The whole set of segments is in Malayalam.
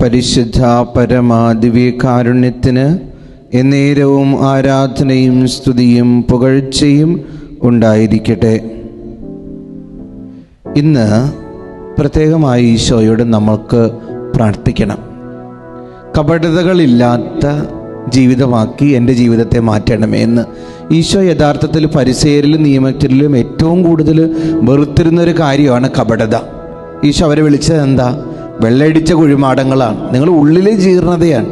പരിശുദ്ധ പരമാദിവ്യകാരുണ്യത്തിന് എന്നേരവും ആരാധനയും സ്തുതിയും പുകഴ്ചയും ഉണ്ടായിരിക്കട്ടെ. ഇന്ന് പ്രത്യേകമായി ഈശോയോട് നമ്മൾക്ക് പ്രാർത്ഥിക്കണം. കപടതകളില്ലാത്ത ജീവിതമാക്കി എൻ്റെ ജീവിതത്തെ മാറ്റണമേ എന്ന്. ഈശോ യഥാർത്ഥത്തിൽ ഫരിസേയരിലും നിയമത്തിലും ഏറ്റവും കൂടുതൽ വെറുത്തിരുന്നൊരു കാര്യമാണ് കപടത. ഈശോ അവരെ വിളിച്ചത് എന്താ? വെള്ളയടിച്ച കുഴിമാടങ്ങളാണ്. നിങ്ങൾ ഉള്ളിലെ ജീർണതയാണ്.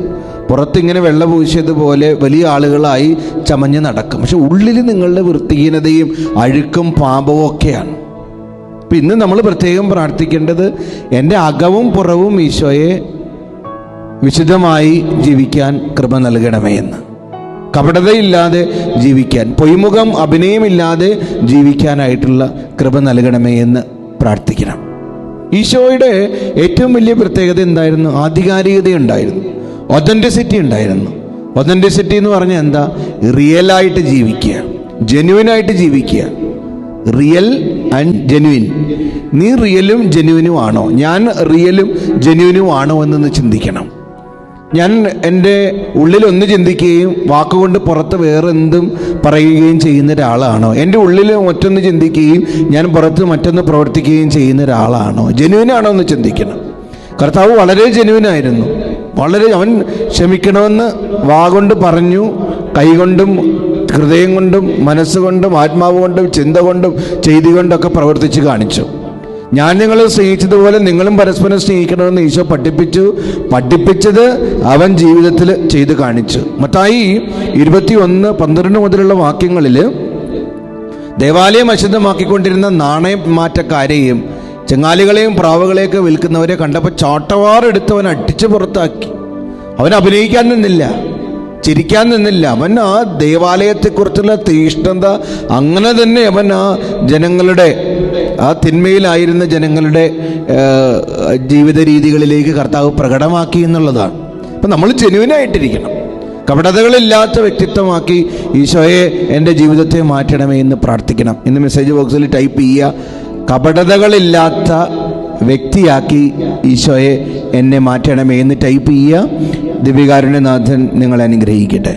പുറത്തിങ്ങനെ വെള്ള പൂശിയതുപോലെ വലിയ ആളുകളായി ചമഞ്ഞ് നടക്കും, പക്ഷെ ഉള്ളിൽ നിങ്ങളുടെ വൃത്തിഹീനതയും അഴുക്കും പാപവും ഒക്കെയാണ്. അപ്പം ഇന്ന് നമ്മൾ പ്രത്യേകം പ്രാർത്ഥിക്കേണ്ടത് എൻ്റെ അകവും പുറവും ഈശോയെ വിശുദ്ധമായി ജീവിക്കാൻ കൃപ നൽകണമേ എന്ന്. കപടതയില്ലാതെ ജീവിക്കാൻ, പൊയ്മുഖം അഭിനയമില്ലാതെ ജീവിക്കാനായിട്ടുള്ള കൃപ നൽകണമേ എന്ന് പ്രാർത്ഥിക്കണം. ഈശോയുടെ ഏറ്റവും വലിയ പ്രത്യേകത എന്തായിരുന്നു? ആധികാരികതയുണ്ടായിരുന്നു, ഒതൻറ്റിസിറ്റി ഉണ്ടായിരുന്നു. ഒതൻറ്റിസിറ്റി എന്ന് പറഞ്ഞാൽ എന്താ? റിയലായിട്ട് ജീവിക്കുക, ജെന്യുവിനായിട്ട് ജീവിക്കുക. Real and genuine. നീ റിയലും ജെന്യുവിനും ആണോ? ഞാൻ റിയലും ജെന്യുവിനും ആണോ എന്നൊന്ന് ചിന്തിക്കണം. ഞാൻ എൻ്റെ ഉള്ളിലൊന്ന് ചിന്തിക്കുകയും വാക്കുകൊണ്ട് പുറത്ത് വേറെ എന്തും പറയുകയും ചെയ്യുന്ന ഒരാളാണോ? എൻ്റെ ഉള്ളിൽ മറ്റൊന്ന് ചിന്തിക്കുകയും ഞാൻ പുറത്ത് മറ്റൊന്ന് പ്രവർത്തിക്കുകയും ചെയ്യുന്ന ഒരാളാണോ? ജെന്യുവിനാണോ എന്ന് ചിന്തിക്കണം. കർത്താവ് വളരെ ജെന്യുവിനായിരുന്നു. അവൻ ക്ഷമിക്കണമെന്ന് വാഗൊണ്ട് പറഞ്ഞു, കൈകൊണ്ടും ഹൃദയം കൊണ്ടും മനസ്സുകൊണ്ടും ആത്മാവ് കൊണ്ടും ചിന്ത കൊണ്ടും ചെയ്തി കൊണ്ടൊക്കെ പ്രവർത്തിച്ച് കാണിച്ചു. ഞാൻ നിങ്ങളെ സ്നേഹിച്ചതുപോലെ നിങ്ങളും പരസ്പരം സ്നേഹിക്കണമെന്ന് ഈശോ പഠിപ്പിച്ചത് അവൻ ജീവിതത്തിൽ ചെയ്ത് കാണിച്ചു. മത്തായി 21:12 മുതലുള്ള വാക്യങ്ങളിൽ ദേവാലയം അശുദ്ധമാക്കിക്കൊണ്ടിരുന്ന നാണയമാറ്റക്കാരെയും ചെങ്ങാലികളെയും പ്രാവുകളെയൊക്കെ വിൽക്കുന്നവരെ കണ്ടപ്പോൾ ചാട്ടവാറെടുത്ത് അവൻ അടിച്ച് പുറത്താക്കി. അവൻ അഭിനയിക്കാൻ നിന്നില്ല, ചിരിക്കാൻ നിന്നില്ല. അവൻ ആ ദേവാലയത്തെക്കുറിച്ചുള്ള തീഷ്ണത അങ്ങനെ തന്നെ അവൻ ആ ജനങ്ങളുടെ, ആ തിന്മയിലായിരുന്ന ജനങ്ങളുടെ ജീവിത രീതികളിലേക്ക് കർത്താവ് പ്രകടമാക്കി എന്നുള്ളതാണ്. അപ്പം നമ്മൾ ജെന്യുവിനായിട്ടിരിക്കണം, കപടതകളില്ലാത്ത വ്യക്തിത്വമാക്കി ഈശോയെ എൻ്റെ ജീവിതത്തെ മാറ്റണമേ എന്ന് പ്രാർത്ഥിക്കണം. ഇന്ന് മെസ്സേജ് ബോക്സിൽ ടൈപ്പ് ചെയ്യുക, കപടതകളില്ലാത്ത വ്യക്തിയാക്കി ഈശോയെ എന്നെ മാറ്റണമേ എന്ന് ടൈപ്പ് ചെയ്യുക. ദിവ്യകാരുണ്യനാഥൻ നിങ്ങളെ അനുഗ്രഹിക്കട്ടെ.